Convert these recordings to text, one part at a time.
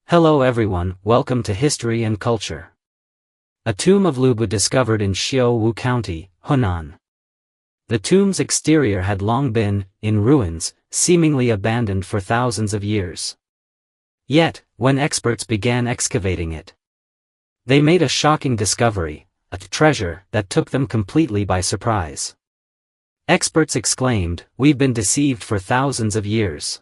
Hello everyone, welcome to History and Culture. A tomb of Lubu discovered in Xiaowu County, Hunan. The tomb's exterior had long been, in ruins, seemingly abandoned for thousands of years. Yet, when experts began excavating it, they made a shocking discovery, a treasure that took them completely by surprise. Experts exclaimed, "We've been deceived for thousands of years.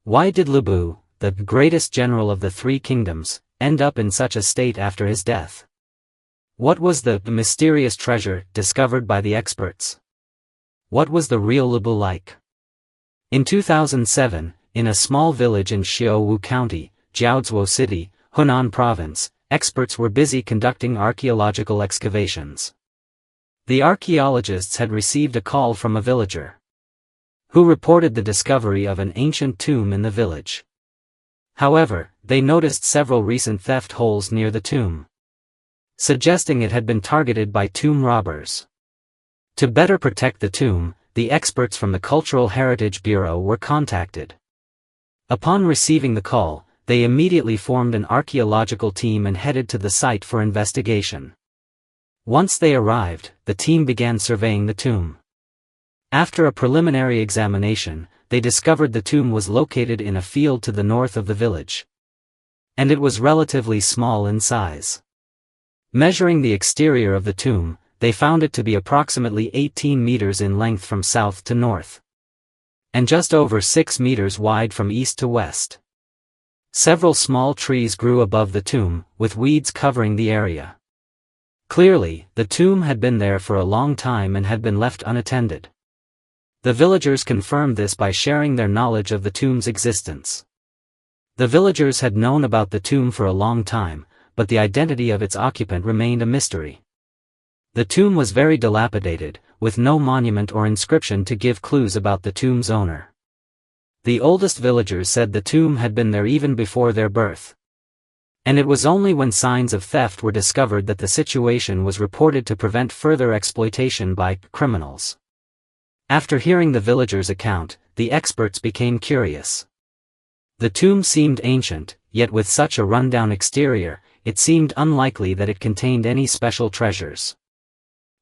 Why did Lubu, the greatest general of the three kingdoms, end up in such a state after his death? What was the mysterious treasure discovered by the experts? What was the real Lubu like?" In 2007, in a small village in Xiaowu County, Jiaozuo City, Hunan Province, experts were busy conducting archaeological excavations. The archaeologists had received a call from a villager, who reported the discovery of an ancient tomb in the village. However, they noticed several recent theft holes near the tomb, suggesting it had been targeted by tomb robbers. To better protect the tomb, the experts from the Cultural Heritage Bureau were contacted. Upon receiving the call, they immediately formed an archaeological team and headed to the site for investigation. Once they arrived, the team began surveying the tomb. After a preliminary examination, they discovered the tomb was located in a field to the north of the village, and it was relatively small in size. Measuring the exterior of the tomb, they found it to be approximately 18 meters in length from south to north, and just over 6 meters wide from east to west. Several small trees grew above the tomb, with weeds covering the area. Clearly, the tomb had been there for a long time and had been left unattended. The villagers confirmed this by sharing their knowledge of the tomb's existence. The villagers had known about the tomb for a long time, but the identity of its occupant remained a mystery. The tomb was very dilapidated, with no monument or inscription to give clues about the tomb's owner. The oldest villagers said the tomb had been there even before their birth, and it was only when signs of theft were discovered that the situation was reported to prevent further exploitation by criminals. After hearing the villagers' account, the experts became curious. The tomb seemed ancient, yet with such a rundown exterior, it seemed unlikely that it contained any special treasures.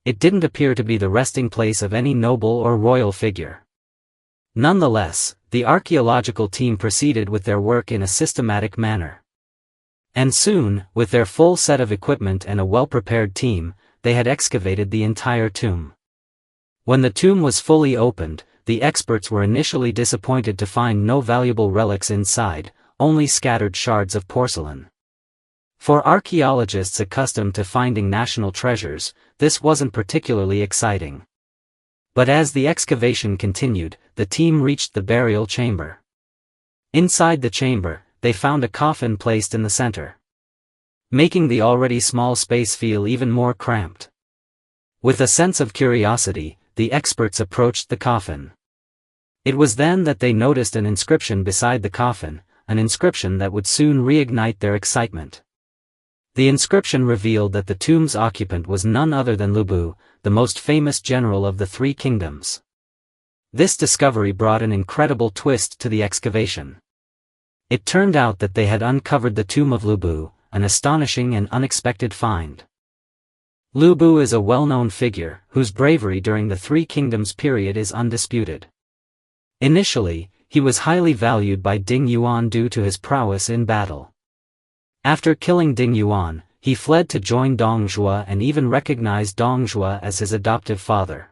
It didn't appear to be the resting place of any noble or royal figure. Nonetheless, the archaeological team proceeded with their work in a systematic manner. And soon, with their full set of equipment and a well-prepared team, they had excavated the entire tomb. When the tomb was fully opened, the experts were initially disappointed to find no valuable relics inside, only scattered shards of porcelain. For archaeologists accustomed to finding national treasures, this wasn't particularly exciting. But as the excavation continued, the team reached the burial chamber. Inside the chamber, they found a coffin placed in the center, making the already small space feel even more cramped. With a sense of curiosity, the experts approached the coffin. It was then that they noticed an inscription beside the coffin, an inscription that would soon reignite their excitement. The inscription revealed that the tomb's occupant was none other than Lubu, the most famous general of the three kingdoms. This discovery brought an incredible twist to the excavation. It turned out that they had uncovered the tomb of Lubu, an astonishing and unexpected find. Lubu is a well-known figure, whose bravery during the Three Kingdoms period is undisputed. Initially, he was highly valued by Ding Yuan due to his prowess in battle. After killing Ding Yuan, he fled to join Dong Zhuo and even recognized Dong Zhuo as his adoptive father.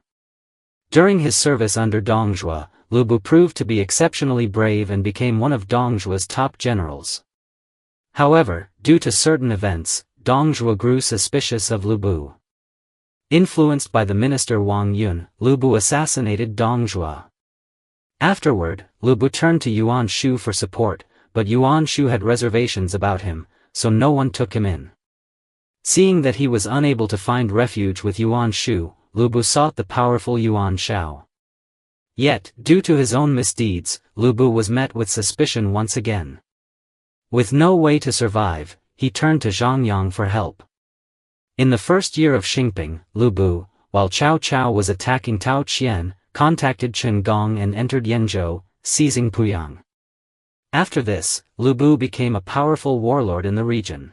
During his service under Dong Zhuo, Lubu proved to be exceptionally brave and became one of Dong Zhuo's top generals. However, due to certain events, Dong Zhuo grew suspicious of Lubu. Influenced by the minister Wang Yun, Lubu assassinated Dong Zhuo. Afterward, Lubu turned to Yuan Shu for support, but Yuan Shu had reservations about him, so no one took him in. Seeing that he was unable to find refuge with Yuan Shu, Lubu sought the powerful Yuan Shao. Yet, due to his own misdeeds, Lubu was met with suspicion once again. With no way to survive, he turned to Zhongyang for help. In the first year of Xingping, Lubu, while Cao Cao was attacking Tao Qian, contacted Chen Gong and entered Yenzhou, seizing Puyang. After this, Lu Bu became a powerful warlord in the region.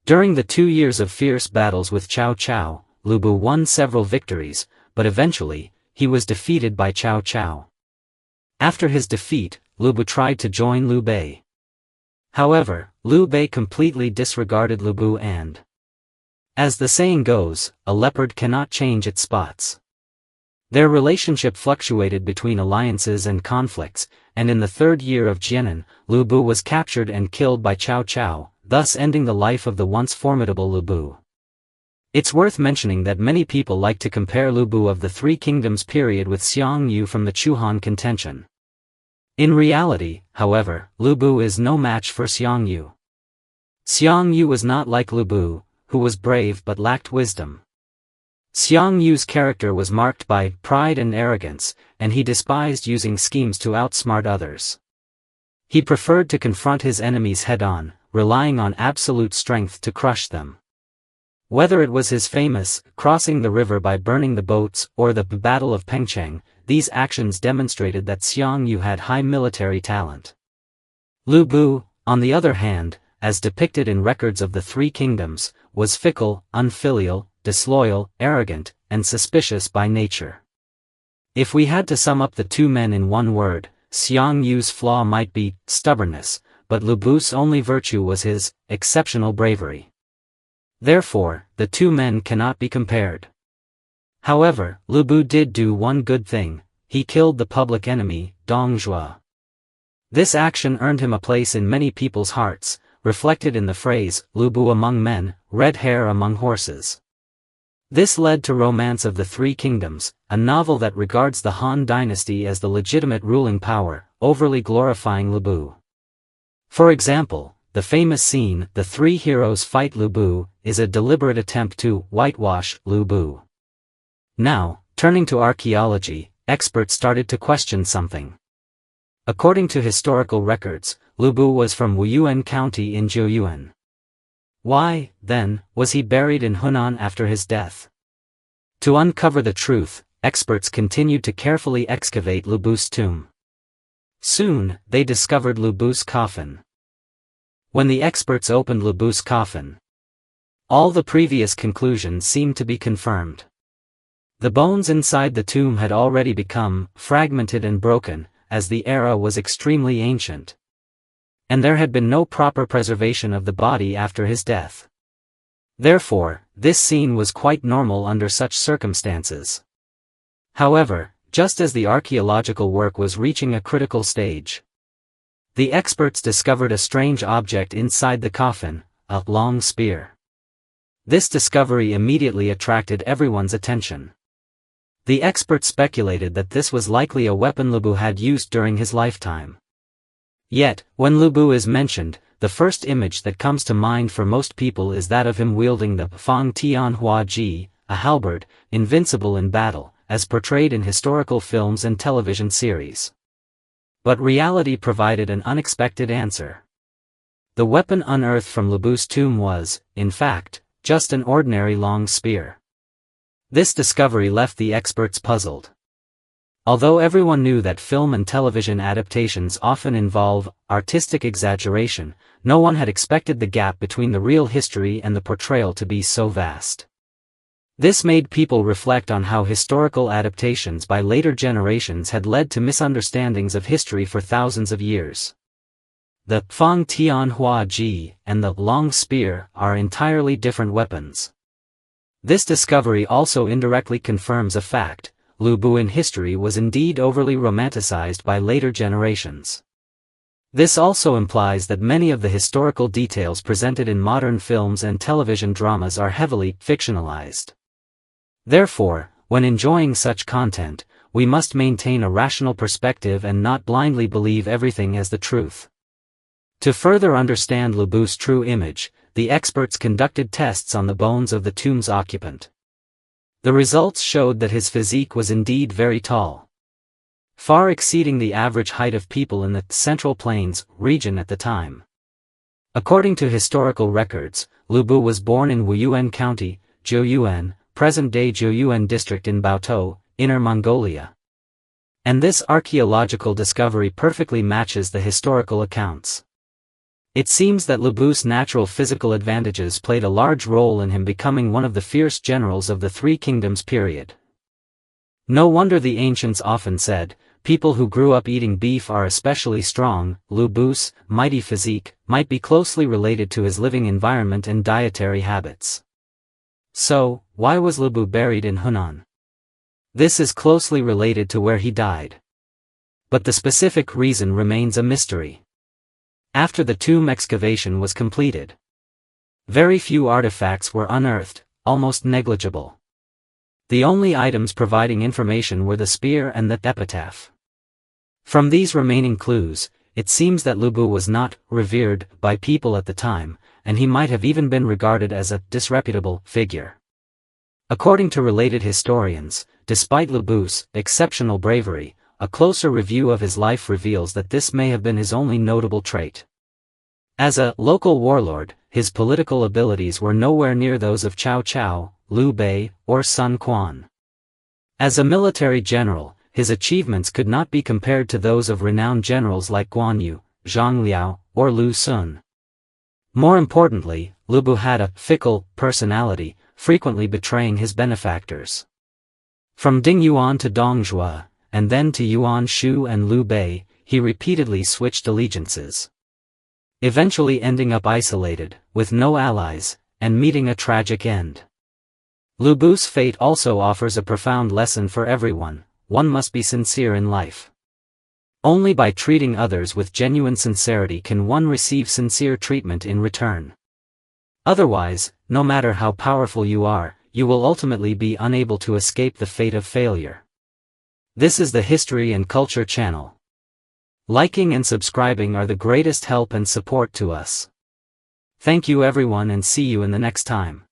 During the 2 years of fierce battles with Cao Cao, Lu Bu won several victories, but eventually, he was defeated by Cao Cao. After his defeat, Lu Bu tried to join Liu Bei. However, Liu Bei completely disregarded Lu Bu and, as the saying goes, a leopard cannot change its spots. Their relationship fluctuated between alliances and conflicts, and in the 3rd year of Jianan, Lu Bu was captured and killed by Cao Cao, thus ending the life of the once formidable Lu Bu. It's worth mentioning that many people like to compare Lu Bu of the Three Kingdoms period with Xiang Yu from the Chuhan contention. In reality, however, Lu Bu is no match for Xiang Yu. Xiang Yu was not like Lu Bu, who was brave but lacked wisdom. Xiang Yu's character was marked by pride and arrogance, and he despised using schemes to outsmart others. He preferred to confront his enemies head-on, relying on absolute strength to crush them. Whether it was his famous crossing the river by burning the boats or the Battle of Pengcheng, these actions demonstrated that Xiang Yu had high military talent. Lu Bu, on the other hand, as depicted in records of the Three Kingdoms, was fickle, unfilial, disloyal, arrogant, and suspicious by nature. If we had to sum up the two men in one word, Xiang Yu's flaw might be stubbornness, but Lu Bu's only virtue was his exceptional bravery. Therefore, the two men cannot be compared. However, Lu Bu did do one good thing: he killed the public enemy, Dong Zhuo. This action earned him a place in many people's hearts, reflected in the phrase, Lu Bu among men, red hair among horses. This led to Romance of the Three Kingdoms, a novel that regards the Han dynasty as the legitimate ruling power, overly glorifying Lu Bu. For example, the famous scene, "The Three Heroes Fight Lu Bu," is a deliberate attempt to whitewash Lu Bu. Now, turning to archaeology, experts started to question something. According to historical records, Lu Bu was from Wuyuan County in Zhouyuan. Why, then, was he buried in Hunan after his death? To uncover the truth, experts continued to carefully excavate Lu Bu's tomb. Soon, they discovered Lu Bu's coffin. When the experts opened Lu Bu's coffin, all the previous conclusions seemed to be confirmed. The bones inside the tomb had already become fragmented and broken, as the era was extremely ancient. And there had been no proper preservation of the body after his death. Therefore, this scene was quite normal under such circumstances. However, just as the archaeological work was reaching a critical stage, the experts discovered a strange object inside the coffin, a long spear. This discovery immediately attracted everyone's attention. The experts speculated that this was likely a weapon Lu Bu had used during his lifetime. Yet, when Lu Bu is mentioned, the first image that comes to mind for most people is that of him wielding the Fang Tian Hua Ji, a halberd, invincible in battle, as portrayed in historical films and television series. But reality provided an unexpected answer. The weapon unearthed from Lu Bu's tomb was, in fact, just an ordinary long spear. This discovery left the experts puzzled. Although everyone knew that film and television adaptations often involve artistic exaggeration, no one had expected the gap between the real history and the portrayal to be so vast. This made people reflect on how historical adaptations by later generations had led to misunderstandings of history for thousands of years. The Fang Tian Hua Ji and the long spear are entirely different weapons. This discovery also indirectly confirms a fact: Lu Bu in history was indeed overly romanticized by later generations. This also implies that many of the historical details presented in modern films and television dramas are heavily fictionalized. Therefore, when enjoying such content, we must maintain a rational perspective and not blindly believe everything as the truth. To further understand Lu Bu's true image, the experts conducted tests on the bones of the tomb's occupant. The results showed that his physique was indeed very tall, far exceeding the average height of people in the Central Plains region at the time. According to historical records, Lu Bu was born in Wuyuan County, Zhouyuan, present-day Zhouyuan district in Baotou, Inner Mongolia. And this archaeological discovery perfectly matches the historical accounts. It seems that Lu Bu's natural physical advantages played a large role in him becoming one of the fierce generals of the Three Kingdoms period. No wonder the ancients often said, people who grew up eating beef are especially strong. Lu Bu's mighty physique might be closely related to his living environment and dietary habits. So, why was Lu Bu buried in Hunan? This is closely related to where he died. But the specific reason remains a mystery. After the tomb excavation was completed, very few artifacts were unearthed, almost negligible. The only items providing information were the spear and the epitaph. From these remaining clues, it seems that Lu Bu was not revered by people at the time, and he might have even been regarded as a disreputable figure. According to related historians, despite Lu Bu's exceptional bravery, a closer review of his life reveals that this may have been his only notable trait. As a local warlord, his political abilities were nowhere near those of Cao Cao, Liu Bei, or Sun Quan. As a military general, his achievements could not be compared to those of renowned generals like Guan Yu, Zhang Liao, or Lu Sun. More importantly, Lu Bu had a fickle personality, frequently betraying his benefactors. From Ding Yuan to Dong Zhuo, and then to Yuan Shu and Liu Bei, he repeatedly switched allegiances, eventually ending up isolated, with no allies, and meeting a tragic end. Lu Bu's fate also offers a profound lesson for everyone: one must be sincere in life. Only by treating others with genuine sincerity can one receive sincere treatment in return. Otherwise, no matter how powerful you are, you will ultimately be unable to escape the fate of failure. This is the History and Culture channel. Liking and subscribing are the greatest help and support to us. Thank you everyone, and see you in the next time.